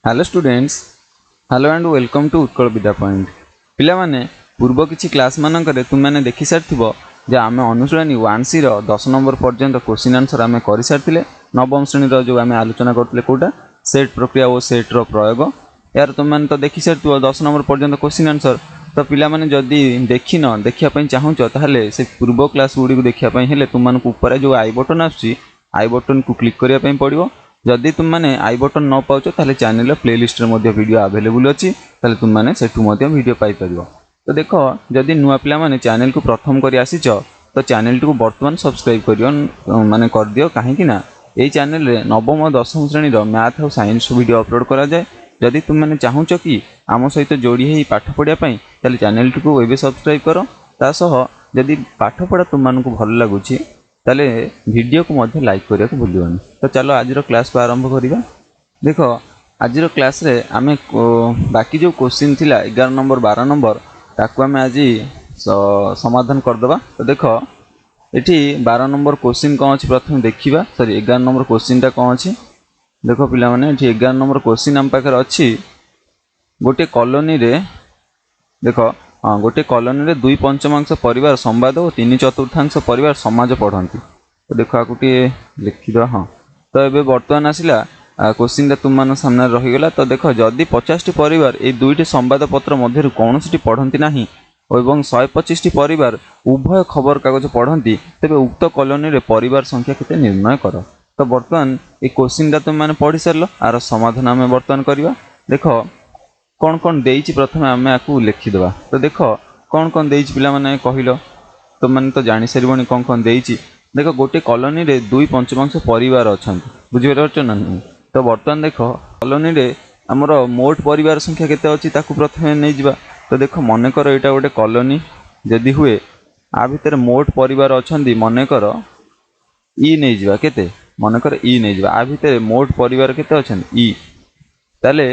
Hello students, hello and welcome to Utkal Vidya point. पिला माने पूर्व किछि क्लास मानकरे तुम माने देखि सारथिबो जे आमे अनुश्रेणी 1C रो 10 नंबर पर्यंत क्वेश्चन आंसर आमे करि सारथिले। नवम श्रेणी रो जो आमे आलोचना करथिले कोटा सेट प्रक्रिया और सेट रो प्रयोग यार तुम माने तो देखि सारथिबो 10 नंबर पर्यंत क्वेश्चन आंसर। तो पिला माने जदी देखिन देखिया पई चाहुचो ताहले से पूर्व क्लास गुडी को देखिया पई हेले तुम मानकु ऊपर जो आई बटन आछि आई बटन को क्लिक करिया पई पड़िबो। जदि तुम माने आई बटन न पाउछ ताहले चैनल प्लेलिस्ट रे मध्ये वीडियो अवेलेबल अछि, ताहले तुम माने सेठु मध्ये वीडियो पाई परिबो। तो देखो जदि नुआ पिला माने चैनल को प्रथम करी आसीछ तो चैनल को वर्तमान सब्सक्राइब करियो माने कर दियो, काहे कि ना एई चैनल रे नवम और दशम श्रेणी रो मैथ और साइंस वीडियो अपलोड करा जाय। जदि तुम माने चाहुछ कि आम सहित जोड़ी हेई पाठ पढिया पई ताहले चैनल को एबे सब्सक्राइब करो। ता सह जदि पाठ पढा तुम मानकु भल लागुछि ताले वीडियो को मध्य लाइक करिया को भूलियोनी। तो चलो आज क्लास को आरंभ करिबा। देखो आज क्लास रे आमे बाकी जो क्वेश्चन थिला 11 नंबर 12 नंबर ताकू आमे आज समाधान कर दबा। तो देखो एठी 12 नंबर क्वेश्चन कोन अछि प्रथम देखिबा, सॉरी 11 नंबर क्वेश्चन ता कोन अछि। देखो पिला माने एठी 11 नंबर क्वेश्चन हम पाकर अछि गोटे कॉलोनी रे। देखो हाँ गोटे कॉलोनी रे 2/5 परिवार संवाद और 3/4 परिवार समाज पढ़ती। तो देखो आकुटे लिखिद। हाँ तो ये बर्तमान आसला क्वेश्चन तुम मान सामने रहीगला। तो देखो जदि 50टी परिवार ये दुईटी संवाद पत्र मध्य कौन सी पढ़ती ना और 125टी परिवार उभय खबर कागज पढ़ती, तेज उक्त कॉलोनी रे परिवार संख्या केते निर्णय कर। तो बर्तमान ये क्वेश्चन तुम मैंने पढ़ी सार आर समाधान आम बर्तमान करवा। देखो कौन कौन देइछि प्रथम आम आपको लिखिदबा। तो देखो कौन कौन देइछि पिला माने कहिलो, तो मैंने तो जानी सारिबनी कौन कौन देइछि। देखो गोटे कॉलोनी रे 2/5 परिवार अछंती, बुझि पारछ ना नहीं। तो बर्तमान देखो कॉलोनी रे हमर मोट परिवार संख्या केते अछि ताकू प्रथमे नै जिबा। तो देखो मन कर एटा गोटे कॉलोनी जदी हुए आ भितर मोट परिवार अछंती मन कर ई नै जिबा केते, मन कर ई नै जिबा आ भितर मोट परिवार केते अछंती ई। ताले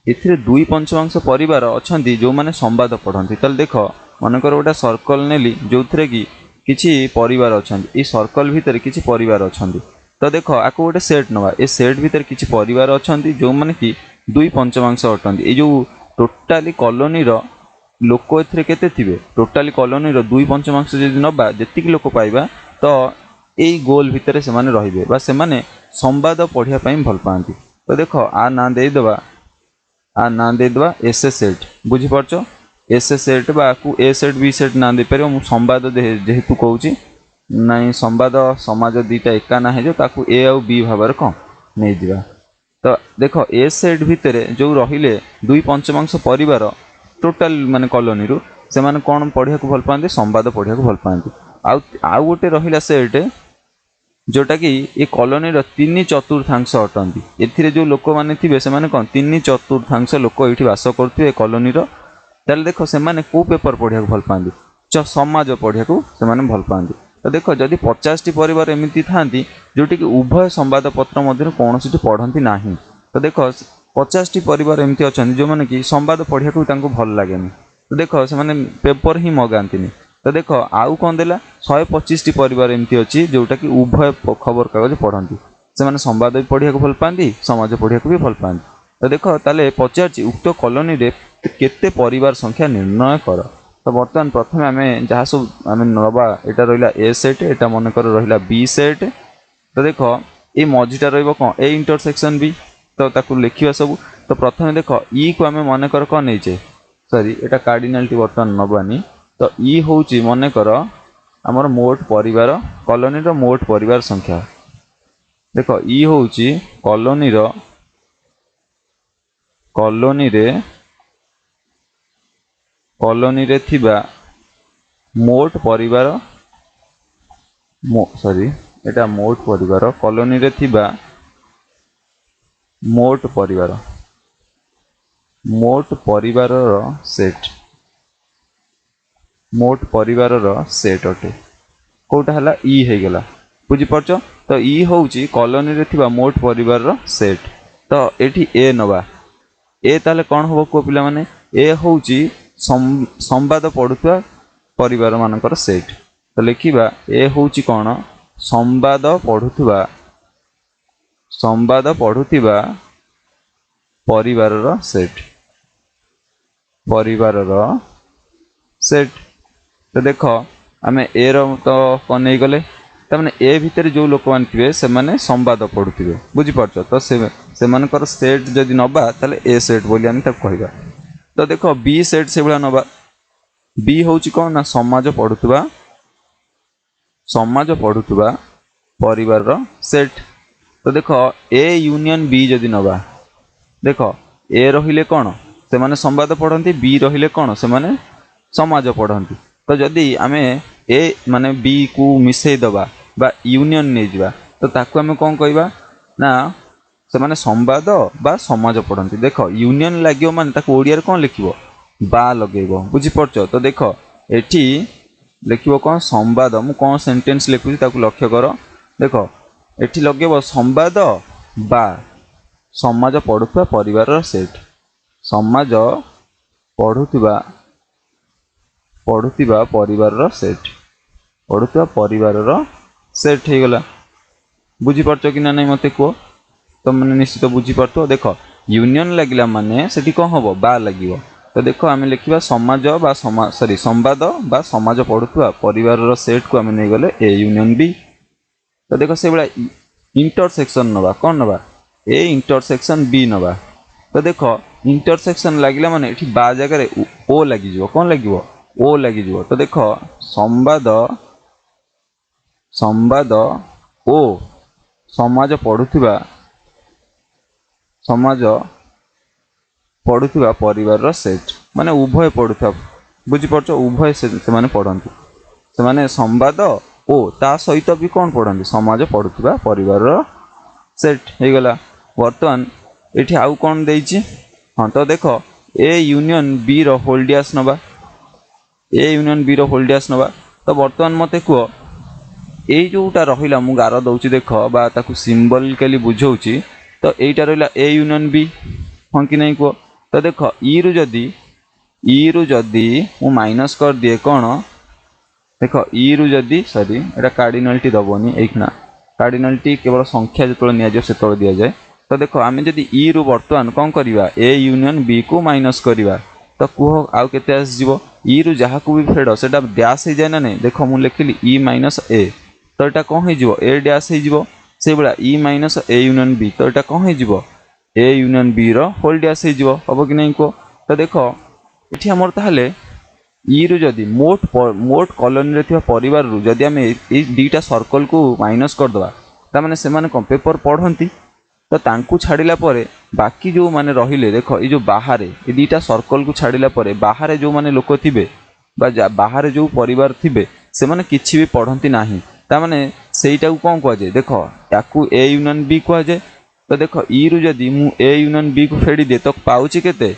एथिरे 2/5 परिवार अछंती जो माने संवाद पढ़ती। ताले देखो मनकर गोटे सर्कल नेली जो थरे कि किछि परिवार अछंती, ए सर्कल भितर किछि परिवार अछंती। तो देखो आको गोटे सेट नवा, ए सेट भितर किछि परिवार अछंती जो माने कि 2/5 अटंती। ए जो टोटाली कॉलोनी रो लोक एथिरे केते थिबे, टोटाली कॉलोनी रो 2/5 जदि नबा जेतिक लोक पाइबा तो एई गोल भितर से माने रहिबे बा से माने संवाद पढ़िया पई भल पांती। तो देखो आ ना दे दबा, आ ना दे दबा एस सेट, बुझी परछो एस सेट बा को ए सेट बी सेट ना दे परियो। मु संवाद जेहेतु कहूची नहीं संवाद समाज दीटा एका ना है जो ताकू ए और बी भावर को नहीं दिबा। तो देखो ए सेट भितर जो रहिले 2/5 परिवार टोटल माने कॉलोनी रु से माने कोन पढ़िया को भल पांती, संवाद पढ़िया को भल पांती। आउ गोटे रहिला सेट जोटा कि ये कॉलोनी रो 3/4 अटंती। एथिरे जो लोक माने थिबे से माने कोन 3/4 लोक एठी वास करथिबे कॉलोनी रो। ताले देखो से माने को पेपर पढ़िया को भल पांती, समाज पढ़िया को से माने भल पांती। तो देखो जदि 50टी परिवार एमिति थांती जोटी कि उभय संवाद पत्र मध्य कौन सी पढ़ती नाही। तो देखो 50टी परिवार एमती अछंती जो माने कि संवाद पढ़िया को तांको भल लागेनी। तो देखो से माने पेपर ही मगांतीनी। तो देखो आउ कौन देला 125टी परिवार एमती अछि जोटा कि उभय खबर कागज पढ़ती, से माने संवाद भी पढ़िया को भल पांती, समाज पढ़िया को भी भल पांती। तो देखो ताले पचारछि उक्त कॉलोनी रे केते परिवार संख्या निर्णय कर। तो बर्तमान प्रथम आम जहाँ सब आम नवा एटा रहिला ए सेट, एटा मन कर रहिला बी सेट। तो देखो ये मझीटा रहिबो कौन ए इंटरसेक्शन बी। तो ताकू लिखिबा सब। तो प्रथम देखो ई को आम मन कर कौन नहींचे, सॉरी एटा कार्डिनालिटी बर्तमान नबानी। तो ई होउची मन कर आमर मोट परिवार कॉलोनी रो मोट परिवार संख्या। देखो ई होउची कॉलोनी रो कॉलोनी रे थिबा मोट परिवार सॉरी एटा मोट परिवार कॉलोनी रे थिबा मोट परिवार रो सेट, मोट परिवार रो सेट अटे कोटा हला ई हे गेला, बुझी परछो। तो ई होउची कॉलोनी रे थिबा मोट परिवार रो सेट। तो एठी ए नवा ए ताले कोन होबो को पिला माने ए होउची संवाद पढ़ुवा परिवार मानकर सेट। तो लिखिबा ए होउची कोन संवाद पढ़ुवा परिवारर सेट परिवारर सेट। तो देख आम ए तो कौन नहीं गले तमें ए भितर जो लोक मैंने थे से संवाद पढ़ुवे बुझीपार तो से मानकर सेट जदि नवा ताले ए सेट बोली आम कहवा। तो देख बी सेट से भाया नवा बी हूँ कौन ना समाज पढ़ुवा परिवार सेट। तो देख ए यूनियन बी जदि नवा देख ए रहिले कौन से माने संवाद पढ़ती बी रहिले कौन से माने समाज पढ़ती। तो जदि आम ए माने बी को मिसई दबा बा यूनियन नहीं जा तो ताकू आम कौन कहवा ना से माने संवाद बा समाज पढ़ती। देख यूनियन लगे माने ताकू ओडिया कौन लिखिबो बा लगेबो बुझीपारछ। तो देख एठी लिखिबो कौन संवाद मु कौन सेंटेंस लिखुची ताकू लक्ष्य कर। देख एठी लगेबो संवाद बा समाज पढ़ुवा परिवार सेट समाज पढ़ुवा परिवार सेट पढ़ुवा परिवार सेट हो गला। बुझीपारछ कि ना नहीं मते कह तो मैंने निश्चित बुझीपार। देख यूनियन लगिला माने सेठी कौन हम बा लगे। तो देख आम लिखा समाज बा सॉरी संवाद बा समाज पढ़ुवा परिवार सेट को आम नहीं गले ए यूनियन बी। तो देख से भाया इंटरसेक्शन नवा कौन नवा ए इंटरसेक्शन बी नवा। तो देख इंटरसेक्शन लगिला माने एठी बा जगह ओ लगी कौन लगे ओ लगी। तो देख संवाद ओ समाज पढ़ुवा परिवार सेट माने उभय पढ़ुवा बुझीपार उभय से माने पढ़ती से माने संवाद ओ ता सहित भी कौन पढ़ती समाज पढ़ुवा परिवार सेट हो गला। बर्तमान ये आउ कौन देछि हाँ तो देख ए यूनियन बी रो होल्डियास नवा ए यूनियन बी रो होल्डियास नवा। तो बर्तमान मते कह ये जोटा रहा मु गार दौची देख बा ताकू सिम्बलिकली बुझाऊँगी। तो यहीटा रहा ए यूनियन बी हाँ कि नहीं कह। तो देख ई रु जदि मु माइनस कर दिए कौन देख ई रु जदि सॉरी एटा कार्डिनालिटी दबनी एखना कार्डिनालिटी केवल संख्या जो से दि जाए। तो देख आम जदि ई रु बर्तमान कौन करवा ए यूनियन बी को माइनस करवा तो कह आउ केते आसीजिवो ई रु जहाँ को भी फेड़ से डैश हो जाए ना नहीं। देख मुझे लिखिली ई माइनस ए तो यहाँ कौन हो ए डैश हो से भाया E minus A union B तो यहाँ कौन हो ए यूनियन बी रो होल डैश हो हम कि नहीं कह। तो देख ये आमर ताहले ई रु जदि मोट कॉलोनी रे परिवार रु जदि आम दीटा सर्कल को माइनस करदे ताने से कौन पेपर पढ़ती तो तांकू छाड़िला परे बाकी जो माने रहिले देख ये जो बाहर ये दीटा सर्कल को छाड़िला परे बाहर जो माने लोक थिबे बा बाहर जो परिवार थिबे से माने किछि भी पढ़ती नाही ताने सेटा को कौन कह जाए देख याकू ए यूनियन बी कह जाए। तो देख ई रु जदि मु ए यूनियन बी को फेड़ी दे तो पाउची केते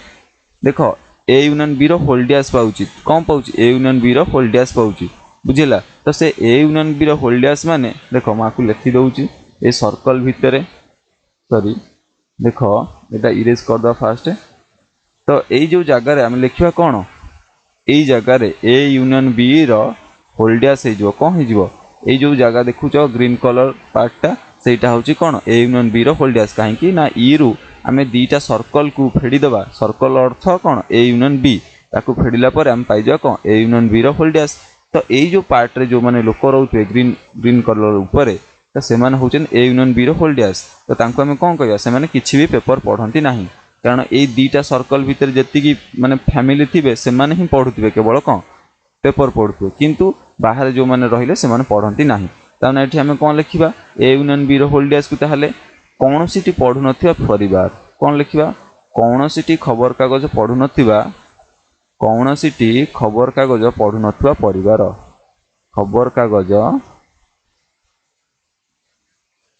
देख ए यूनियन बी रो होल डैश पाउची कौन पाउची ए यूनियन बी रो होल डैश पाउची बुझेला। तो से ए यूनियन बी रो होल डैश माने देख माकू लिखि दउची ए सर्कल भितर सॉरी देख एटा इरेज कर दो फास्ट। तो यही जो जगार आम लिखा कौन यही जगार ए यूनियन बी रो होल डैश हो कौन हो ये जो जगह देखुच ग्रीन कलर पार्टा सेटा हूँ कौन ए यूनियन बी रो होल डैश कहीं ना ई रु आम दीटा सर्कल को फेड़ीदबा सर्कल अर्थ कौन ए यूनियन बी ताकू फेड़िला आम पाइजा कौन ए यूनियन बी रो होल डैश। तो यही जो पार्ट रे जो माने लोक रोचे ग्रीन कलर उपरे तो से होचन ए यूनियन बी रो होल डैश। तो तांको आम कौन कहवा से माने किछि भी पेपर पढ़ती ना कारण ये दीटा सर्कल भितर जी माने फैमिली थे से ही पढ़ुवे केवल कौन पेपर पढ़ुवे किंतु बाहर जो मैंने रहिले से माने पढ़ती ना। ताने एठी आम कौन लिखा ए यूनियन बी रो होल डैश को ताहले कौन सी पढ़ु नथिबा परिवार कौन लिखा कौन सी खबर कागज पढ़ु नथिबा कौन सी खबर कागज पढ़ु नथिबा परिवार खबर कागज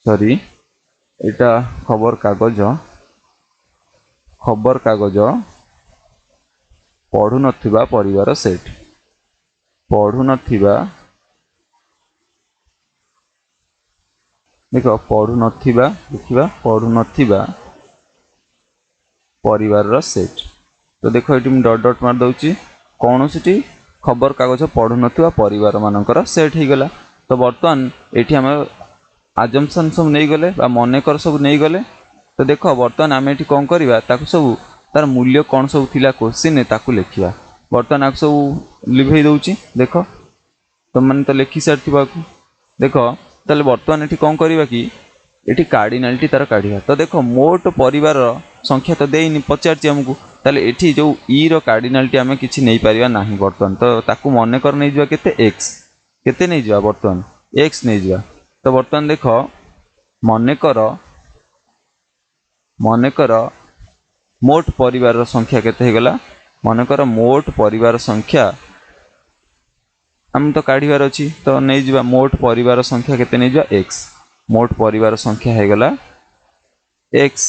सॉरी एटा खबर कागज पढ़ु नथिबा परिवार सेट पढ़ु नथिबा देख पढ़ु नथिबा लिखिबा पढ़ु नथिबा परिवार सेट। तो देख ये डट डट मार दउची कौन सी खबर कागज पढ़ु नथिबा परिवार मानकर सेट हो गला। तो बर्तमान ये आम आजम्पशन सब नहीं गले बा मनेकर सब नहीं गले तो देख बर्तमान आम ये कौन करवा सब तार मूल्य कौन सब थिला क्वेश्चन ताकू लिखा बर्तमान आपको सब लिभे दूची देख तुम तो लिखि सारी देख ताले बर्तमान ये कौन करवा कि ये कार्डिनालिटी तार काढ़ा तो देख मोट परिवार संख्या तो देनी पचार आमको ताले एठी जो ई रो कार्डिनालिटी आम कि नहीं पारिबा नाही बर्तमान तो ताकू मन कर नहीं जावा केते एक्स केते नहीं जावा बर्तमान एक्स नहीं जावा तो बर्तमान देख मन कर मोट परिवार संख्या केते गला मन कर मोट परिवार संख्या आम तो काढ़ार अच्छी तो नहीं जावा मोट परिवार संख्या केते नहीं जावा एक्स मोट परिवार संख्या है गला एक्स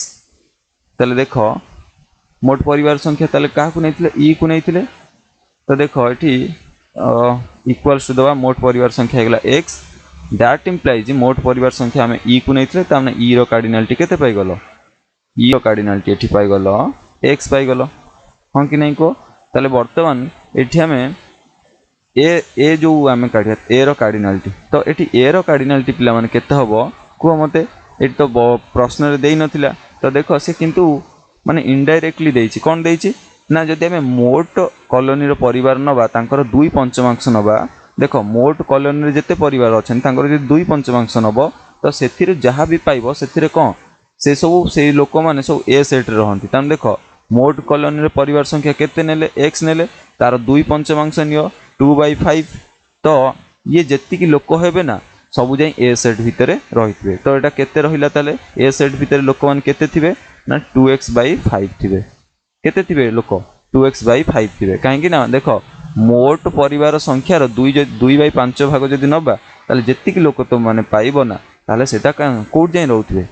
ताले देख मोट परिवार संख्या ताले क्या ई को नहीं तो देख ये इक्वल्स टू दबा मोट परिवार संख्या है एक्स दैट इम्प्लाइज मोट परिवार संख्या आम ई को नहीं ई रो कार्डिनालिटी केते पाइगल ई रो कार्डिनालिटी एठी पाइगल एक्स पाइगल हाँ कि नहीं को ताले बर्तमान एठी आम ए जो आम काढ़ा ए रो कार्डिनालिटी तो ये ए रो कार्डिनालिटी पिला माने केते हबो कह मते ये तो प्रश्न रे देई नथिला तो देखो से किंतु माने इनडायरेक्टली देइछि कोन देइछि ना जदि आम मोट कॉलोनी रो परिवार नबा तांकर 2/5 नबा देखो मोट कॉलोनी रे जते परिवार अछन तांकर जे 2/5 नबो तो सेथिरे जहा भी पाइबो सेथिरे कोन से सब से लोक माने सब ए सेट रे रहंती तान देखो मोट कॉलोनी रे परिवार संख्या केते नेले एक्स नेले तार 2/5 नियो 2/5 तो ये जेतिकी लोक हेबे ना सब जाई ए सेट भितर रहितबे तो एटा केते रहिला ताले ए सेट भितर लोक मान केते थिबे ना 2x/5 थिबे केते थिबे लोक 2x/5 थिबे काहेकि ना देखो मोट परिवार संख्या रो 2/5 भाग जदि नबा ताले जेतिकी लोक तो माने पाइबो ना ताले सेटा कोड जाई रहउथिबे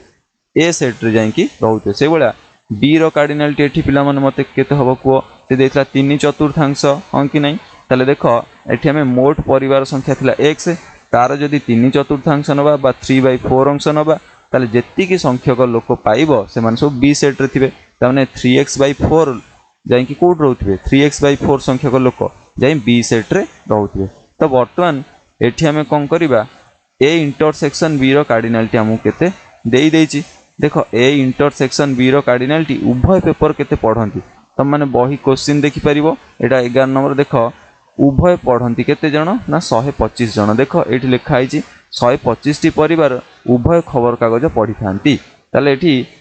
ए सेट रे जाई कि रहउथिबे से बळा बी रो कार्डिनालिटी एठी पिला माने मते केते हबो को ते देथला 3/4 हां कि नहीं ताले देखो एठी हमें मोट परिवार संख्या थिला x तार जदि 3/4 नबा बा 3/4 अंश नबा ताले जेतिकी संख्यक लोक पाइबो से माने सब बी सेट रे थिबे ताने 3x/4 जाई कि कोड रहउथिबे 3x/4 संख्यक लोक जाई बी सेट रे रहउथिबे तो वर्तमान एठी हमें कोन करिबा ए इंटरसेक्शन बी रो कार्डिनालिटी हमु केते देई देइची देखो ए इंटरसेक्शन बी रो कार्डिनालिटी उभय पेपर केते पढंती तुम माने बही क्वेश्चन देखि परिबो एटा 11 नंबर देखो उभय पढ़ती केते जन ना 125 जन देख ये लिखाई 125 टी परिवार उभय खबर कागज पढ़ी था ताले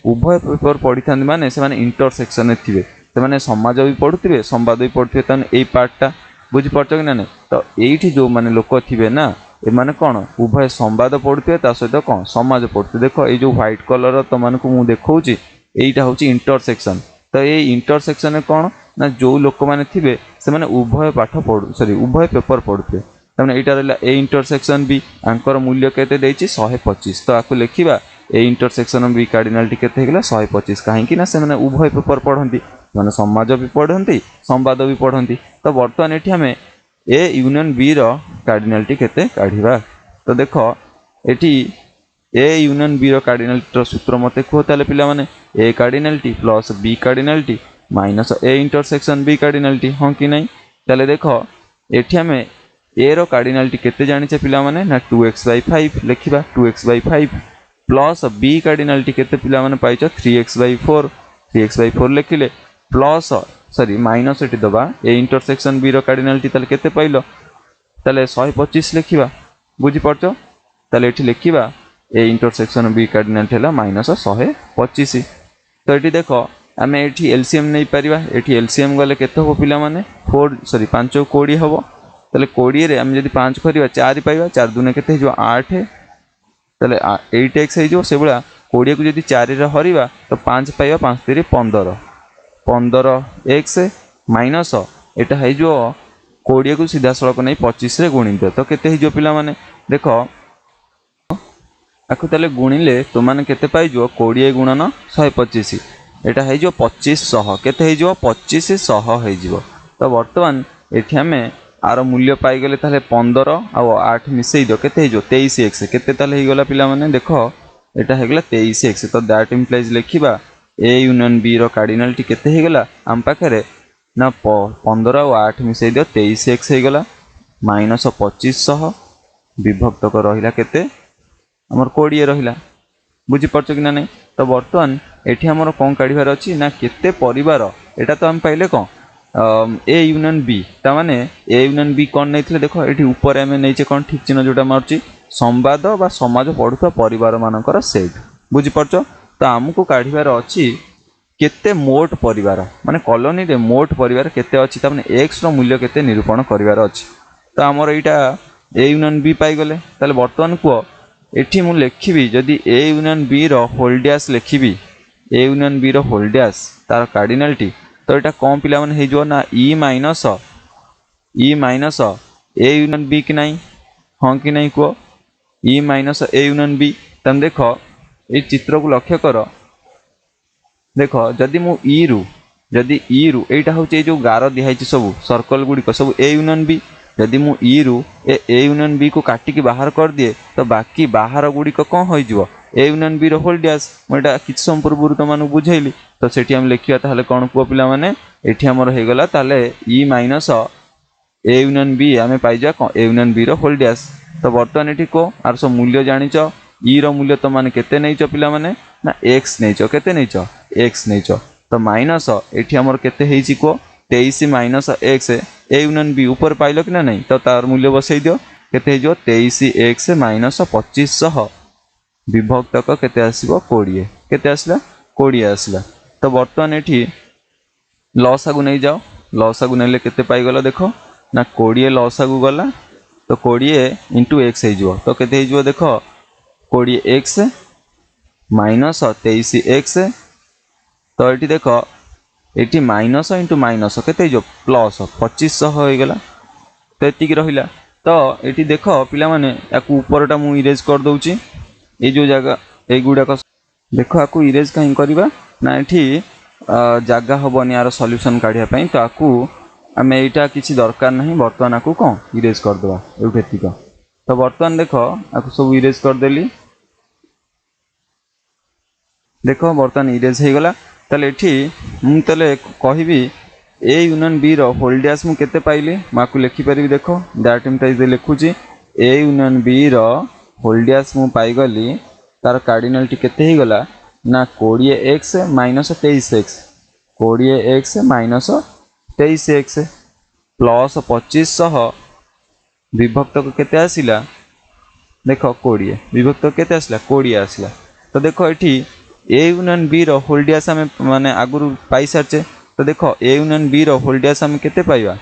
उभय पेपर पढ़ी था माने से माने इंटरसेक्शन थे से माने समाज भी पढ़ुवे संवाद भी पढ़ुवे ताने यही पार्टा बुझीपार कि ना तो ये जो माने लोक थे ना ए माने कौन उभय संवाद पढ़ुवे ता सहित कौन समाज पढ़ुवे देख ये जो व्हाइट कलर तुम मानक मुझे देखा यहीटा हूँ इंटरसेक्शन तो ये इंटरसेक्शन कौन ना जो लोक मैंने थे से माने उभय पाठ पढ़ु सॉरी उभय पेपर पढ़ुवे तमें यहाँ रहा ए इंटरसेक्शन बी आंकर मूल्य केते देइछि 125 तो आपको लिखा ए इंटरसेक्शन बी कार्डिनालिटी केते होगा 125 कहीं ना से माने उभय पेपर पढ़ती माने समाज भी पढ़ती संवाद भी पढ़ती तो बर्तमान ये आम ए यूनियन बी रो कार्डिनालिटी केते काढ़ा तो देख ये ए यूनियन बी रो कार्डिनालिटी सूत्र मते कह ताले पिला माने A cardinality plus B cardinality minus A intersection B cardinality हाँ कि नहीं ताले देख ये आम ए रो कार्डिनालिटी केते जानिचे पिला माने ना 2x/5 लिखिबा 2x/5 plus B cardinality केते पिला माने पाइछ 3x/4 लिखिले प्लस सॉरी माइनस एटी दबा ए इंटरसेक्शन बी रो कार्डिनालिटी ताले केते पाइलो ताले 125 लिखिबा बुझी परछो ताले एठी लिखिबा ए इंटरसेक्शन बी कार्डिनालिटी हला माइनस 125 तो एठी देखो आमे एठी एलसीएम नहीं पारिबा एठी एलसीएम गले केते हो पिला माने 5 20 हबो ताले 20 रे हम जदि 5 करिबा 4 पाइबा 4 दुने केते जो 8 ताले 8x हे जो से बळा 20 को जदि 4 रे हरिबा तो 5 पाइबा 5 3 15 15x माइनस एटा हे जो 20 को सीधा सड़क नहीं 25 रे गुणित तो केते हे जो पिला माने देखो आखु ताले गुणिले तो माने केते पाइ जो 20 गुणन 125 एटा हे जो 2500 केते हे जो 2500 हे जो तो वर्तमान एठी हमें आर मूल्य पाइगले ताले 15 आउ 8 मिसई दो केते जो 23x केते ताले हे गला पिला माने देखो एटा हे गला 23x तो दैट इंप्लाइज लिखिबा ए यूनियन बी रो कार्डिनालिटी केते हे गला हम पाखरे ना 15 आउ 8 मिसई दो 23x हे गला माइनस 2500 विभक्त को रहिला केते हमर 20 रहिला बुझी परछ कि ना नहीं तो बर्तमान एठी हमर कोन काढिबार अछि ना केते परिवार एटा तो हम पाइले कोन ए यूनियन बी ता माने ए यूनियन बी कोन नैथिले देखो एठी ऊपर हमें नैचे कोन ठीक चिन्ह जोटा मारछि संवाद बा समाज पढुवा परिवार मानकर सेट बुझि परछो। तो हमकु काढिबार अछि केते मोट परिवार माने कॉलोनी रे मोट परिवार केते अछि ता माने x रो मूल्य केते निरूपण करिवार अछि। तो हमर एटा ए यूनियन बी पाई गले ताले वर्तमान को एठी मु लिखिबी जदी ए यूनियन बी रो होल डैश लिखिबी ए यूनियन बी रो होल डैश तार कार्डिनलटी तो एटा कोन पिला माने हे जो ना e minus A union B कि नहीं हां कि नहीं को e minus A union B तम देखो ए चित्र को लक्ष्य करो देखो जदि मु ई रु एटा होचे जो गार दिहाई सब सर्कल गुडी को सब ए यूनियन बी जदि मु ई रु ए यूनियन बी को काटी की बाहर कर दिए तो बाकी बाहर गुडी को कोन होई जिवो ए यूनियन बी रो होल डैश मोटा किछ सम पूर्व तो मानु बुझैली तो सेठी हम लिखिया ताले कोन को पिला माने एठी हमर हे गला ताले e minus A union B हमें पाई जा ए यूनियन बी रो होल डैश। तो वर्तमान एठी को आर सब मूल्य जानिचो ई रो मूल्य तो माने केते नैचो पिला माने ना x नैचो केते नैचो x नैचो तो माइनस एठी हमर केते हेची को 23 minus x A union B ऊपर पाइलो कि ना नहीं तो तार मूल्य बसई दियो केते हे जो 23x माइनस 2500 विभक्त को केते आसीबो 20 केते आसला 20 आसला। तो वर्तमान एठी लसागु नै जाओ लसागु नैले केते पाई गलो देखो ना 20 लसागु गला तो 20 इंटू x हे जो तो केते हे जो देखो 20x माइनस 23x तो एठी देखो एठी माइनस इंटू माइनस केते जो प्लस 2500 हो गला तो एतिक रहिला। तो एठी देखो पिला माने याकू ऊपरटा मु इरेज कर दउची ए जो जगह ए गुडा को देखो आकू इरेज काई करबा ना एठी जगह हबनी यार सॉल्यूशन काढिया पई तो आकू हमें एटा किछि दरकार नहीं वर्तमान आकू कोन इरेज कर दवा एठेतिक। तो वर्तमान देखो आकू सब इरेज कर देली देखो वर्तमान इरेज हे गला ताले एठी मु ताले कहिबी ए यूनियन बी रो होल डैश मु केते पाइली माकू लिखि परिबी देखो दैट इम्प्लाइज लिखुची ए यूनियन बी रो होल डैश मु पाई गली तार कार्डिनलटी केते हे गला ना 20x minus 23x 20x minus 23x plus 2500 विभक्त को केते आसिला देखो 20 विभक्त केते आसिला 20 आसिला। तो देखो एठी ए यूनियन बी रो होल डैश हमें माने आगुरु पाई सारचे तो देखो ए यूनियन बी रो होल डैश हमें केते पाइबा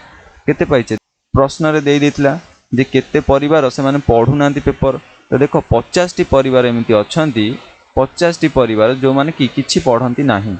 केते पाइचे प्रश्न रे देई देथिला जे केते परिवार से माने पढु नांती पेपर तो देखो 50 टी परिवार एमिति अछंती 50 टी परिवार जो माने कि किछि पढंती नाही।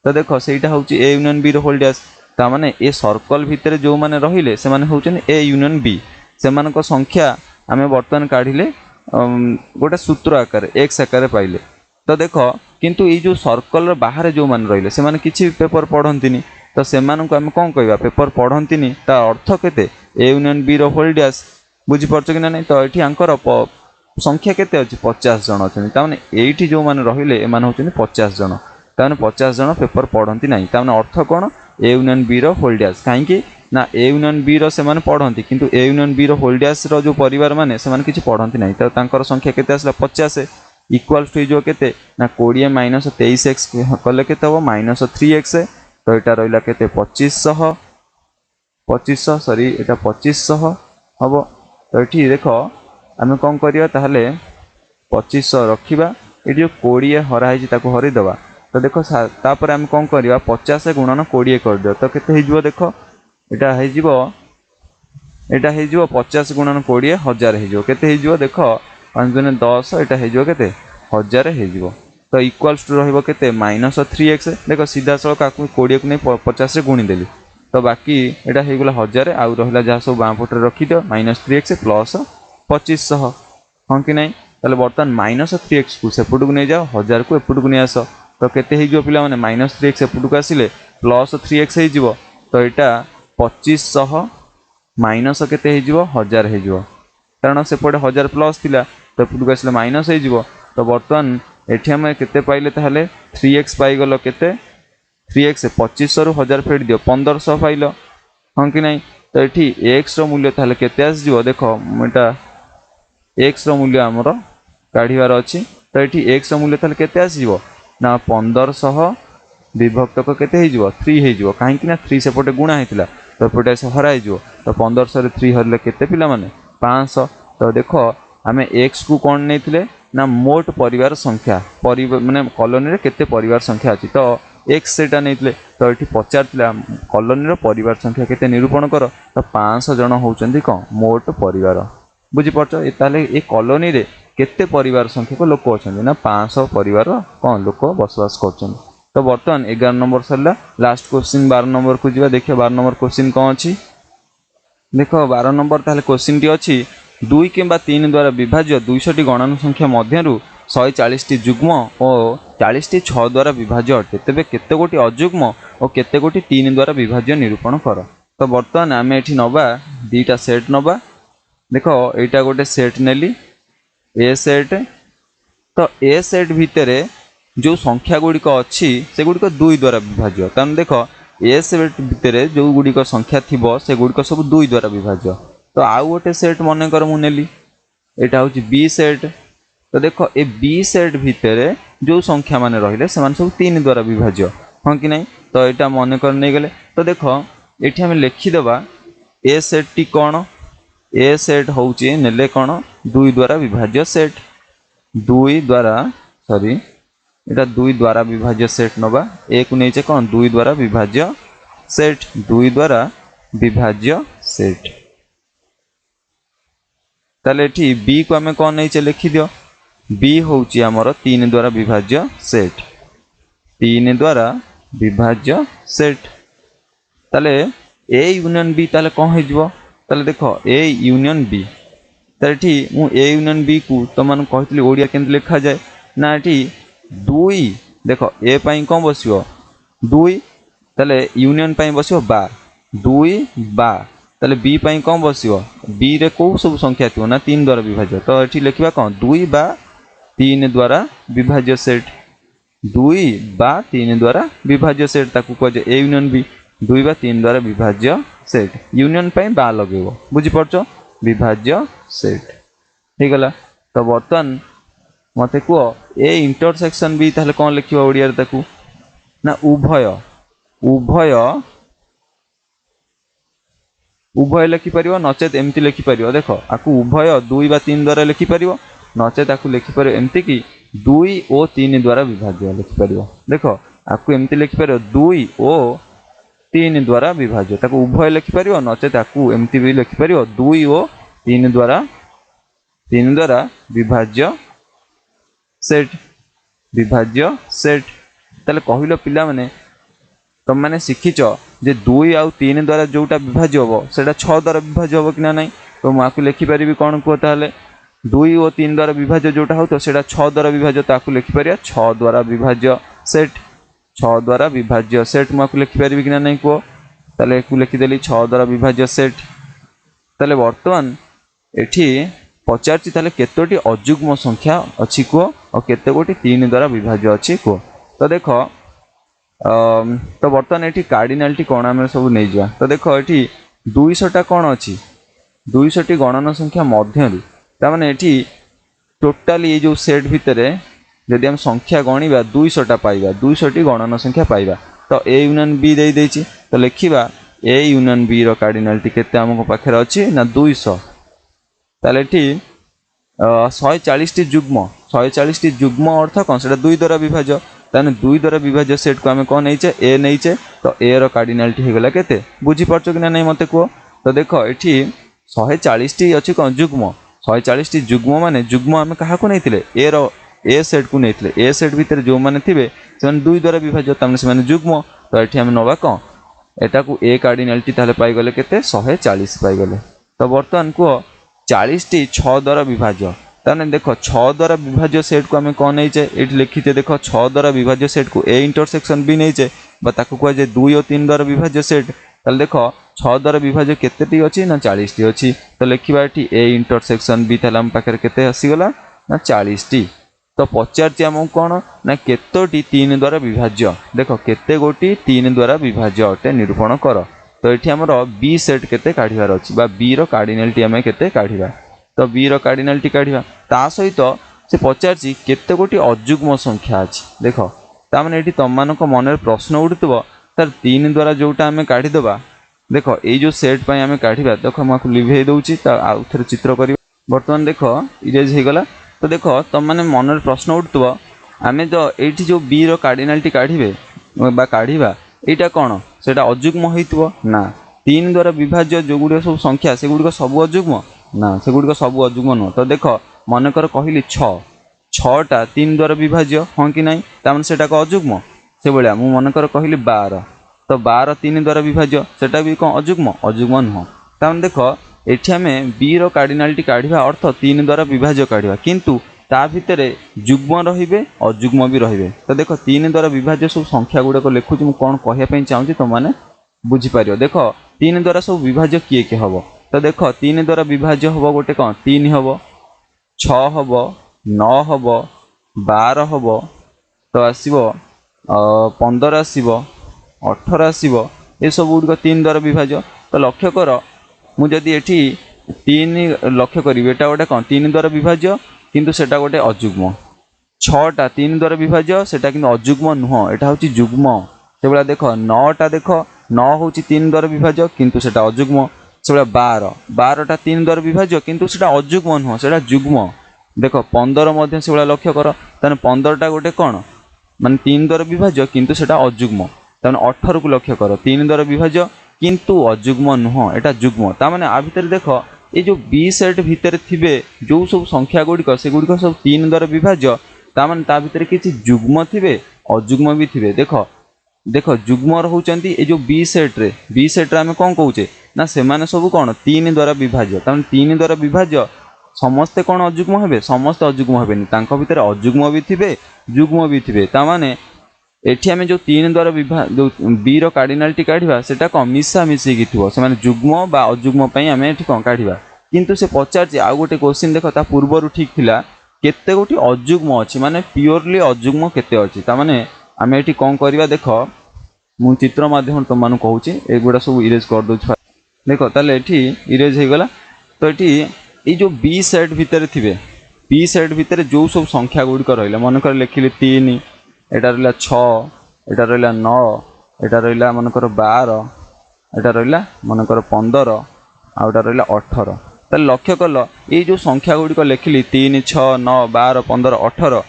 तो देखो सेटा होची ए यूनियन बी रो होल डैश ता माने ए सर्कल भितरे जो माने रहिले से माने होचन ए यूनियन बी से मानको संख्या हमें वर्तमान काढिले गोटे सूत्र आकार x आकार पाइले। तो देखो किंतु ये जो सर्कल बाहर जो मान रहिले से माने किछि पेपर पढंतिनी तो से मानन को हम कोन कहबा पेपर पढंतिनी ता अर्थ केते ए यूनियन बी रो होल डैश बुझि परछ कि ना नहीं। तो एठी आंकर संख्या केते अछि 50 जन अछन ता माने एठी जो मान रहिले ए मान होचन 50 जन ता माने 50 जन पेपर पढंती नाही ता माने अर्थ कोन ए यूनियन बी रो होल डैश काहे कि ना ए यूनियन बी रो से माने पढंती किंतु ए यूनियन बी रो होल डैश रो जो परिवार माने से माने किछि पढंती नाही तो तांकर संख्या केते आसला 50 इक्वल टू जो केते ना 20 माइनस 23x कले केते हो माइनस 3x तो एटा रहिला केते 2500 सॉरी एटा 2500 हबो। तो एठी देखो हमें कोन करिया ताहले 2500 रखिबा एठी जो 20 हरा हिची ताको हरि दबा तो देखो तापर हम कोन करिया 50 गुणन 20 कर दियो तो केते हिजबो देखो एटा हिजबो 50 गुणन 20 1000 हिजबो केते हिजबो देखो 5 गुणे 10 एटा हिजबो केते 1000 हिजबो। तो इक्वल्स टू रहिबो केते माइनस 3x देखो सीधा सळक आकु 20 को नै 50 रे गुणी देली तो बाकी एटा हे गेला 1000 आउ रहिला जा सब बां पटे रखि दियो माइनस 3x प्लस 2500 हां कि नै ताले बर्तन माइनस 3x को सेपुटु नै जाओ 1000 को एपुटु नै आसो तो केते हे जो पिला माने माइनस 3x एपुटु को आसिले प्लस 3x हे जिवो तो एटा 2500 माइनस केते हे जिवो 1000 हे जिवो कारण सेपटे 1000 प्लस थिला तो एपुटु को आसिले माइनस हे जिवो। तो बर्तन एठी हम केते पाइले ताहले 3x पाई गलो केते 3x 2500 रु 1000 फेड दियो 1500 पाइलो हां कि नै। तो एठी x रो मूल्य ताहले केते आस जिवो देखो एटा x रो मूल्य हमरो काढिवार अछि तो एठी x रो मूल्य ताहले केते आस जिवो ना 1500 विभक्तक केते हो 3 हो कहीं 3 सेपटे गुणा होता तो एपटे हर हो तो 1500 रे 3 हरले केते पिला माने 500। तो देख आम एक्स को कौन नहीं ना मोट परिवार संख्या माने कॉलोनी रे केते परिवार संख्या अच्छी तो एक्स सेटा नहीं तो ये पचार कॉलोनी रो परिवार संख्या केते निरूपण कर तो 500 जन होउचंदी कौन मोट परिवार बुझीपार ये कॉलोनी रे केते परिवार संख्यक लोक अच्छा ना 500 परिवार कौन लोक बसवास कर। तो बर्तमान 11 नंबर सरला लास्ट क्वेश्चन 12 नंबर को जीवा देखिए 12 नंबर क्वेश्चन कौन अच्छी देख 12 नंबर ताले क्वेश्चन टी अच्छी 2 किंबा 3 द्वारा विभाज्य 200 गणन संख्या मध्यरु 140 जुग्म और 40 6 द्वारा विभाज्य अटे तेबे केते गोटी अजुग्म और केते गोटी 3 द्वारा विभाज्य निरूपण कर। तो बर्तमान आम ये नवा दीटा सेट नवा देख यहाँ गोटे सेट नेली ए सेट तो ए सेट भितर जो संख्या गुड़िक अच्छी से गुड़िक 2 द्वारा विभाज्य तेणु देख ए सेट भितर जो गुड़िक संख्या थी से गुड़िक सब 2 द्वारा विभाज्य। तो आउ गोटे सेट मनकर मुझे यहाँ हूँ बी सेट तो देख ए बी सेट भितर जो संख्या मान रही सब 3 द्वारा विभाज्य हाँ कि नहीं। तो यहाँ मनकर नहीं गले तो देख ये आम लिखिदेवा ए सेट टी कौन ए सेट हूँ नेले कौन 2 द्वारा विभाज्य सेट 2 द्वारा सॉरी यहाँ 2 द्वारा विभाज्य सेट नवा ए को नहीं कौन 2 द्वारा विभाज्य सेट 2 द्वारा विभाज्य सेट ताले एठी बी को आम कौन नहीं लिखि दियो बी हूँ आमर 3 द्वारा विभाज्य सेट 3 द्वारा विभाज्य सेट ताले ए यूनियन बी ताले कौन हो ताले देख ए यूनियन बी ताले मु ए यूनियन बी को तुम कहती ओडिया केंद्र लिखा जाए ना ये 2 देख ए पाई कौन बस 2 ताले यूनियन पाई बस बा 2 बा ताले बी पाई कौन बस बी रे कौ सब संख्या थी ना 3 द्वारा विभाज्य तो ये लिखा कौन 2 बा 3 द्वारा विभाज्य सेट 2 बा 3 द्वारा विभाज्य सेट ताकू कह ए यूनियन बी 2 बा 3 द्वारा विभाज्य सेट यूनियन पाई बा लगेब बुझीपार विभाज्य सेट हो गला। तो बर्तमान मत कह ए इंटरसेक्शन बी ताहले कौन लिखा ओडिया ताकू ना उभय उभय उभय लिखिपर नचेत एमती लिखिपर देख आपको उभय 2 बा 3 द्वारा लिखिपर नचेत आपको लिखिपर एमती कि 2 और 3 द्वारा विभाज्य लिखिपर देख आपको एमती लिखिपर 2 और 3 द्वारा विभाज्य ताको उभय लिखिपर नचेत आपको एमती भी लिखिपर 2 और 3 द्वारा विभाज्य सेट ताले कहल पिला माने तुम मैंने शिखिच जे 2 आउ 3 द्वारा जोटा विभाज्य हम से 6 द्वारा विभाज्य हम कि ना नहीं तो मुझे लिखिपारि कौन कह ताले 2 और 3 द्वारा विभाज्य जोटा हो तो 6 द्वारा विभाज्य ताकू लिखिपर 6 द्वारा विभाज्य सेट 6 द्वारा विभाज्य सेट मुझे लिखिपारि कि ना नहीं कह ताले लिखिदेली 6 द्वारा विभाज्य सेट। ताले बर्तमान एठी पचारची ताले केतोटी अजुग्म संख्या अच्छी कह और केते गोटी 3 द्वारा विभाज्य अच्छी कह। तो देख तो बर्तमान ये कार्डिनालिटी कौन आम सब नहीं जा तो देख ये 200 कौन अच्छी 200 गणन संख्या मध्यरु ताने ये टोटाल ये जो सेट भितर जदि हम संख्या गणिबा 200 पाइबा 200 गणन संख्या पाइबा तो ए यूनियन बी दे देछि तो लिखिबा ए यूनियन बी रो कार्डिनालिटी केते हमको पाखर अच्छी ना 200 ताले ये 140 जुग्म 140 जुग्म अर्थ कौन से 2 द्वारा विभाज्य ताने 2 द्वारा विभाज्य सेट को आम कौन नहीं ए नहीं तो ए रो कार्डिनालिटी हो गला केते बुझीपार कि ना नहीं मत कह। तो देख ये 140 अच्छी कौन जुग्म 140 जुग्म माने जुग्म आम क्या नहीं ए रो ए सेट को नहीं ए सेट भितर जो मैंने थे से 2 द्वारा विभाज्य से जुग्म तो ये आम नवा कौन एटा को ए कार्डिनालिटी ताले पाईगले केते 140 पाईगले। तो बर्तमान कह 40 6 द्वारा विभाज्य ताने देख 6 द्वारा विभाज्य सेट को आम कौन नहीं ये लिखीचे देख 6 द्वारा विभाज्य सेट को ए इंटरसेक्शन भी नहीं कह 2 और 3 द्वारा विभाज्य सेट ताले देख 6 द्वारा विभाज्य केते अच्छी ना 40 अच्छी तो लिखा ये ए इंटरसेक्शन भी ताले आम पाखे केते आसीगला ना 40। तो पचारची आमको कौन ना केतोटी 3 द्वारा विभाज्य देख केते गोटी 3 द्वारा विभाज्य अटे निरूपण कर। तो ये आमर बी सेट केते काढ़िबार अछि बा बी रो कार्डिनालिटी आमे केते काढ़िबा तो बी रो कार्डिनालिटी काढ़िबा ता सहित से पचारची केते गोटी अजुग्म संख्या अछि देख तामाने एठी तममानक मनरे प्रश्न उठुतबो सर 3 द्वारा जोटा आमे काढी दबा देख ये जो सेट पे आमे काढिबा देख मैं लिभे दउची ता आउ थरे चित्र करी वर्तमान देख इरेज हो गला। तो देख तुम मैंने मन प्रश्न उठुव आम जो ये जो बी कार्डिनालिटी काढ़े काढ़ा यहाँ कौन से अजुग्म हो ना 3 द्वारा विभाज्य जो गुड़ सब संख्या से गुड़ सब अजुग्म ना से गुड़ सब अजुग्म नुह। तो देख मनकर कहली 6टा 3 द्वारा विभाज्य हाँ कि नहीं तमें से अजुग्म से भाया मुझे मनकर कहली 12 तो 12 3 द्वारा विभाज्य सेटा भी कौन अजुग्म अजुग्म नुह। तमें देख एठी आमे बी कार्डिनालिटी काढ़ा अर्थ 3 द्वारा विभाज्य काढ़ा किंतु ता भितर जुग्म रहिबे अजुग्म भी रहिबे। तो देख 3 द्वारा विभाज्य सब संख्या गुड़ाक लिखुची मुझे कौन कहवाई चाहूँगी तुम मैंने बुझीपर। देख 3 द्वारा सब विभाज्य किए किए हम तो देख 3 द्वारा विभाज्य हम गोटे कौन 3 हम 6 हम 9 हम 12 हम तो आसब 15 आसब 18 आसब ये सब गुड़िक 3 द्वारा विभाज्य। तो लक्ष्य कर मुझे एठी 3 लक्ष्य करी एटा गोटे कौन 3 द्वारा विभाज्य किंतु सेटा गोटे अजुग्म 6टा 3 द्वारा विभाज्य सेटा किंतु अजुग्म नुह एटा होची जुग्म। से भाया देख 9टा देख 9 होची 3 द्वारा विभाज्य किंतु सेटा अजुग्म। से भाया 12टा 3 द्वारा विभाज्य किंतु सेटा अजुग्म नुह सेटा जुग्म। देख 15 मध्य से भाया लक्ष्य कर ताने 15टा गोटे कौन माने 3 द्वारा विभाज्य किंतु सेटा अजुग्म। ताने 18 को लक्ष्य कर 3 द्वारा विभाज्य किंतु अजुग्म नुह एटा जुग्म। तामाने आ भितर देख ये जो बी सेट भितर थिबे जो सब संख्या गुड़िक से गुड़िक सब 3 द्वारा विभाज्य तामाने ता भितर किछि जुग्म थिबे अजुग्म भी थिबे। देख देख जुग्म रहउचंती ए जो बी सेट रे आमे कोन कहूचे ना से माने सब कोन 3 द्वारा विभाज्य तामाने 3 द्वारा विभाज्य समस्ते कौन अजुग्म हेबे समस्ते अजुग्म हेबेनी तांको भितर अजुग्म भी थिबे जुग्म भी थिबे। तामाने एठी आमे जो 3 द्वारा जो बी कार्डिनालिटी काढ़ा सेटा कौन मिसा मिसेकी थी से जुग्म बा अजुग्म आमे एठी कौन काढ़ा किंतु से पचार आउ गोटे क्वेश्चन देख ता पूर्वर ठीक थिला केते गोटी अजुग्म अच्छी माने प्योरली अजुग्म केते अच्छी तामाने आमे एठी कौन करवा देख मु चित्र माध्यम तुम मानु कहूची एगुड़ा सब इरेज कर दो देख ताले एठी इरेज हो गला। तो एठी ये जो बी सेट भितर थिबे बी सेट भितर जो सब संख्या गुड़िक रहिला मनकर लिखिली 3 एटा रहिला 6 एटा रहिला 9 एटा रहिला मनकर 12 एटा रहिला मनकर 15 आ एटा रहिला 18। ताले लक्ष्य कल ये जो संख्या गुड़िक लिखिली 3 6 9 12 15 18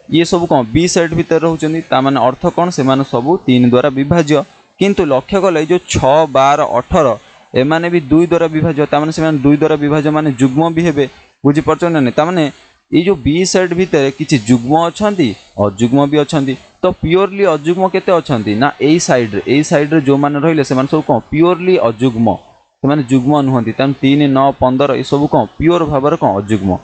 ये सब कौन बी सेट भितर रहउचंदी तामाने अर्थ कौन से माने सब 3 द्वारा विभाज्य किंतु लक्ष्य कल ये जो 6 12 18 एमाने भी 2 द्वारा विभाज्य तामाने से माने 2 द्वारा विभाज्य माने जुग्म भी हेबे बुझी परछ ना तामाने ये जो बी सेट भितर किसी जुग्म अछंती अजुग्म भी अछंती। तो प्योरली अजुग्म केते अछंती ना ए साइड रे जो माने रहिले से माने सब कौन प्योरली अजुग्म से माने जुग्म नुहंती तान 3 9 15 ये सब कौन प्योर भावर कौन अजुग्म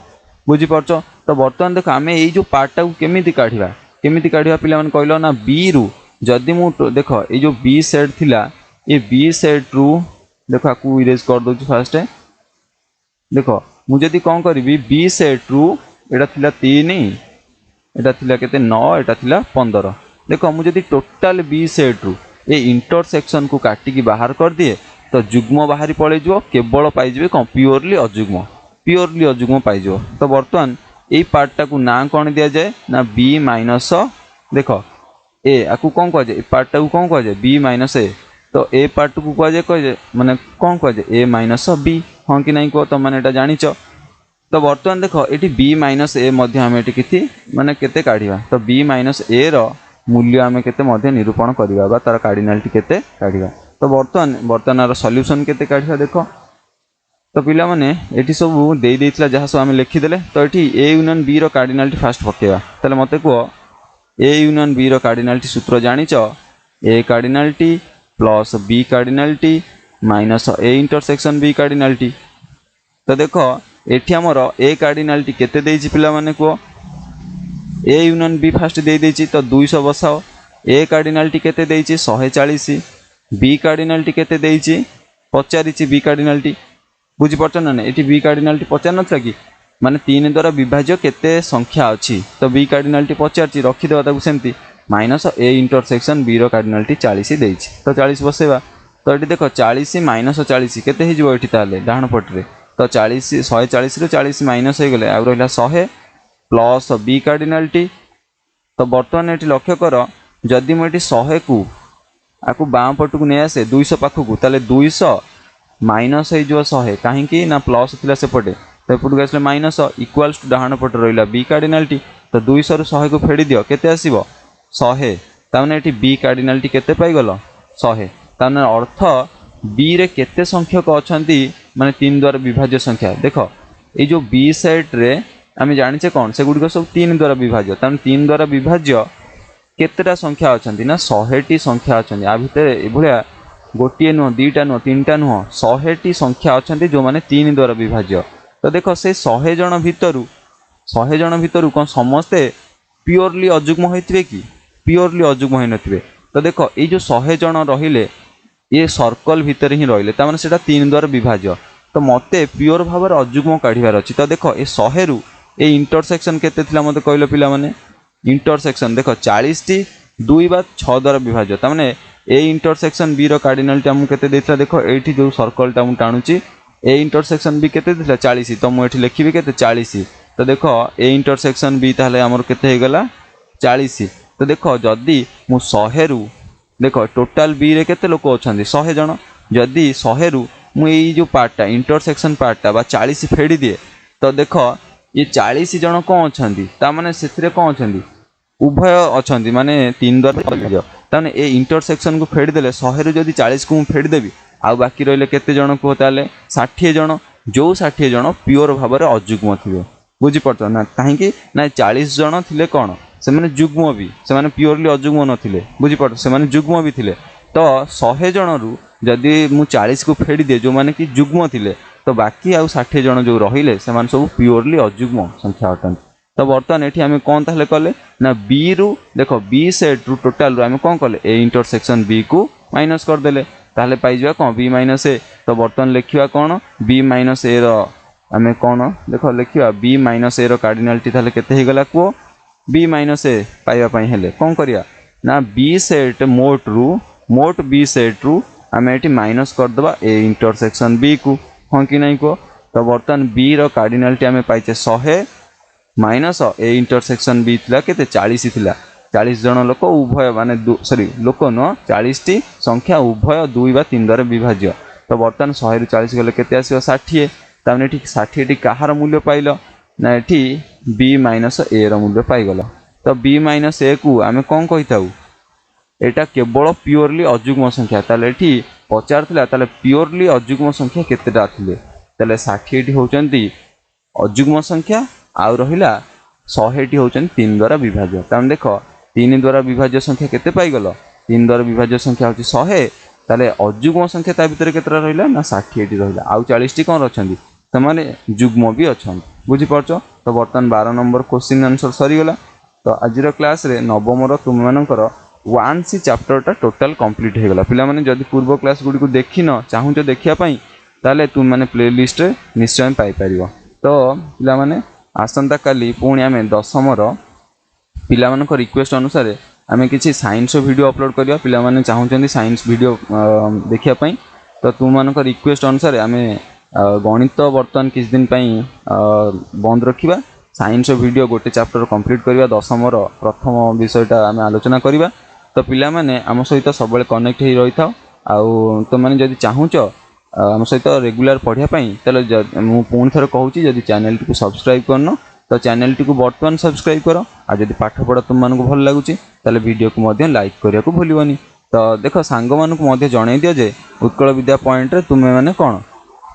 बुझी परछ। तो बर्तमान देख आमे ये जो पार्टा को केमिति काढिबा पिला माने कहलो ना बी रु जदी मु देख ये जो बी सेट थिला ये बी सेट रु देख को इरेज कर दो फास्ट देख मुझे कौन करी बी सेट रु एटा थिला 3 एटा थिला केते 9 एटा थिला 15 देख मुझे टोटाल बी सेट रु ये इंटरसेक्शन को काटिकी बाहर कर दिए तो जुग्म बाहरी पड़े केवल पाइबे कौन प्योरली अजुग्म पाइज। तो बर्तमान ये पार्टा को ना कौन दि जाए ना बी माइनस देख ए आपको कौन कह जाए पार्टा को कौन कह जाए बी माइनस ए। तो ए पार्ट को कह माने कौन कह जाए ए माइनस बी हाँ कि नहीं कह तुम मैंने एटा जानिच। तो बर्तमान देख ये बी माइनस ए कि माने केते काढ़िबा तो बी माइनस ए रो मूल्य आमे केते मध्य निरूपण करिबा बा तार कार्डिनालिटी केते काढ़िबा। तो बर्तमान सॉल्यूशन केते काढ़िबा देख। तो पिला माने एठी सब दे देइतला जहा सब आमे लिखि देले। तो एठी ए यूनियन बी रो कार्डिनालिटी फास्ट पकेबा तले मते को ए यूनियन बी रो कार्डिनालिटी सूत्र जानिच A cardinality plus B cardinality minus A intersection B cardinality. तो देख एठी हमर ए कार्डिनालिटी केते देइछि पिला माने को ए यूनियन बी फास्ट दे देइछि तो 200 बसाओ ए कार्डिनालिटी केते देइछि 140 बी कार्डिनालिटी केते देइछि पचारिछि बी कार्डिनालिटी बुझी परछ ना एठी बी कार्डिनालिटी पचार नथला कि माने 3 द्वारा विभाज्य केते संख्या अछि तो बी कार्डिनालिटी पचारछि रखि देबा ताकू सेमती माइनस ए इंटरसेक्शन बी रो कार्डिनालिटी 40 देइछि तो 40 बसेबा। तो एठी देखो 40 माइनस 40 केते हे जिवो एठी ताले डाहण पटरे तो 40 140 रो 40 माइनस हो गले आ रहिला 100 प्लस बी कार्डिनालिटी। तो बर्तमान एठी लक्ष्य कर जदि मुझे 100 को आपको बाम पटक नहीं आसे 200 पाखक ताले 200 माइनस हो 100 कहीं ना प्लस थी सेपटे तो एपटू आसले माइनस इक्वाल्स टू डाहाण पटे रहा बी कार्डिनालिटी तो 200 रु 100 को फेड़ी दियो केते आसीबो 100 ताने एठी बी कार्डिनालिटी केते पाइगल 100 ताने अर्थ बी रे केते संख्यक अछंती माने 3 द्वारा विभाज्य संख्या देख ये जो बी सेट रे आम जाने कौन से गुड़िक सब 3 द्वारा विभाज्य ताने 3 द्वारा विभाज्य केतेटा संख्या अछंती ना 100टी संख्या अछंती आ भितर एभलिया गोटे नुह 2टा नुह 3टा नुह 100टी संख्या अछंती जो माने 3 द्वारा विभाज्य तो देख से 100 जन भितर कौन समस्ते प्योरली अजुग्म होइतिबे कि प्योरली अजुग्म होई नथिबे तो देख ये जो 100 जन रहिले ये सर्कल भितर ही रहिले तामाने सेटा 3 द्वारा विभाज्य तो मते प्योर भाव अजुग्म काढ़िबार अछि तो देख ये 100 रु ये इंटरसेक्शन केते थिला मते कहलो पिला माने इंटरसेक्शन देख 40 टी 2 बा 6 द्वारा विभाज्य तामाने ए इंटरसेक्शन बी रो कार्डिनल टा मु केते देथला देख एठी जो सर्कल टा मु टाणुची ए इंटरसेक्शन बी केते देथला 40 तो मु एठी लिखिबे केते 40 तो देख ए इंटरसेक्शन बी ताहले हमर केते हे गला 40 तो देख जदि मु 100 रु देख टोटाल बी रे केते लोक अछंती 100 जन जदि 100 रु मु एई जो पार्टटा इंटरसेक्शन पार्टटा बा 40 फेड़ी दिए तो देख ये 40 जन कौन अछंती ता माने सेथिरे कौन अछंती उभय अछंती माने 3 द्वारा विभाज्य ताने ए इंटरसेक्शन को फेड़ी देले 100 रु जदि 40 को मु फेड़ी देबी आ बाकी रहिले केते जन को ताले 60 जन जो 60 जन प्योर भाव रे अजुग्म थिबे बुझी पड़तो ना काहे ना 40 जन थिले कौन से माने जुग्म भी से माने प्योरली अजुग्म नथिले बुझी पड़तो से माने जुग्म भी थिले तो 100 जन रु जदि मु 40 को फेड़ी दे जो माने कि जुग्म थिले तो बाकी आउ 60 जन जो रहिले से माने सब प्योरली अजुग्म संख्या अटन तो बर्तमान एठी आमे कोन ताहले कले ना बी रु देखो बी सेट रु टोटल रु आमे कोन कले ए इंटरसेक्शन बी को माइनस कर देले ताहले पाई जवा कोन बी माइनस ए तो बर्तमान लिखिवा कोन बी माइनस ए रो आमे कोन देखो लिखिवा बी माइनस ए रो कार्डिनलिटी ताहले केते हे गला को बी माइनस ए पाइबा पई हेले कोन करिया ना बी सेट मोट बी सेट रु आमे एठी माइनस कर दबा ए इंटरसेक्शन बी को हां कि नहीं को तो बर्तमान बी रो कार्डिनलिटी आमे पाइचे 100 माइनस ए इंटरसेक्शन बी थिला केते 40 थिला 40 जन लोक उभय माने सॉरी लोक न 40 टी संख्या उभय 2 बा 3 द्वारा विभाज्य तो बर्तमान 100 रु 40 गले केते आसीबो 60 ताने ठीक 60 टी कहार मूल्य पाइलो ना एठी बी माइनस ए रो मूल्य पाइगलो तो बी माइनस ए को आमे कोन कहिताउ एटा केवल प्योरली अजुग्म संख्या ताले एठी पचार थिला ताले प्योरली अजुग्म संख्या केतेटा थिले ताले 60 टी होचंती अजुग्म संख्या आउ रहिला 100 टी होचंती 3 द्वारा विभाज्य ताम देखो 3 द्वारा विभाज्य संख्या केते पाइगलो 3 द्वारा विभाज्य संख्या होची 100 ताले अजुग्म संख्या ता भितर केतरा रहिला ना 60 टी रहिला आउ 40 टी कोन रछंती तमाने जुग्म भी अछंती बुझी परछो तो बर्तमान 12 नंबर क्वेश्चन आंसर सरी गला तो आजिर क्लास रे नवम रो तुम मानकर 1C चैप्टर टा टोटल कंप्लीट हो गला पिला माने जदि पूर्व क्लास गुडी को देखिन चाहू तो देखिया पई ताले तुम माने प्लेलिस्ट रे निश्चय पाई परिबो तो पिला माने आसंता काली पुणी आमे दशम रो पिला मानकर रिक्वेस्ट अनुसार आमे किछि साइंस वीडियो अपलोड करिया पिला माने चाहूचंदी साइंस वीडियो देखिया पई तो तुम मानकर रिक्वेस्ट अनुसार आमे गणित बर्तमान किछ दिन पई बंद रखिबा साइंस वीडियो गोटे चैप्टर कंप्लीट करिया दशम रो प्रथम विषयटा आमे आलोचना करिबा तो पिला माने आम सहित सब कनेक्ट हो रही था आउ तो मैंने जदि चाहूच आम सहित रेगुलर पढ़िया तेल मु पुणी थर कहूँ जदि चैनल टी सब्सक्राइब करन तो चैनल टी बर्तमान सब्सक्राइब कर आ जदि पाठ पढ़ा तुम मानक भल लगुच वीडियो को लाइक करने को भूलनी तो देख सांग मानक जन दियो जे उत्कल विद्या पॉइंट रे तुम मैंने कौन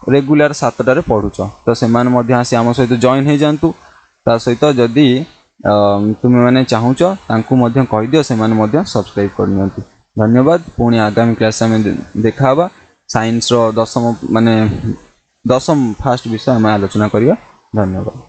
रेगुलर 7टारे पढ़ुच तो से आसी आम सहित जॉइन हो जातु ता सहित जदि तुम्हें मैंने चाहूच कहीदियो से सब्सक्राइब करनी धन्यवाद पुणी आगामी क्लास में देखा साइंस रो दशम माने दशम फास्ट विषय आम आलोचना करिया धन्यवाद।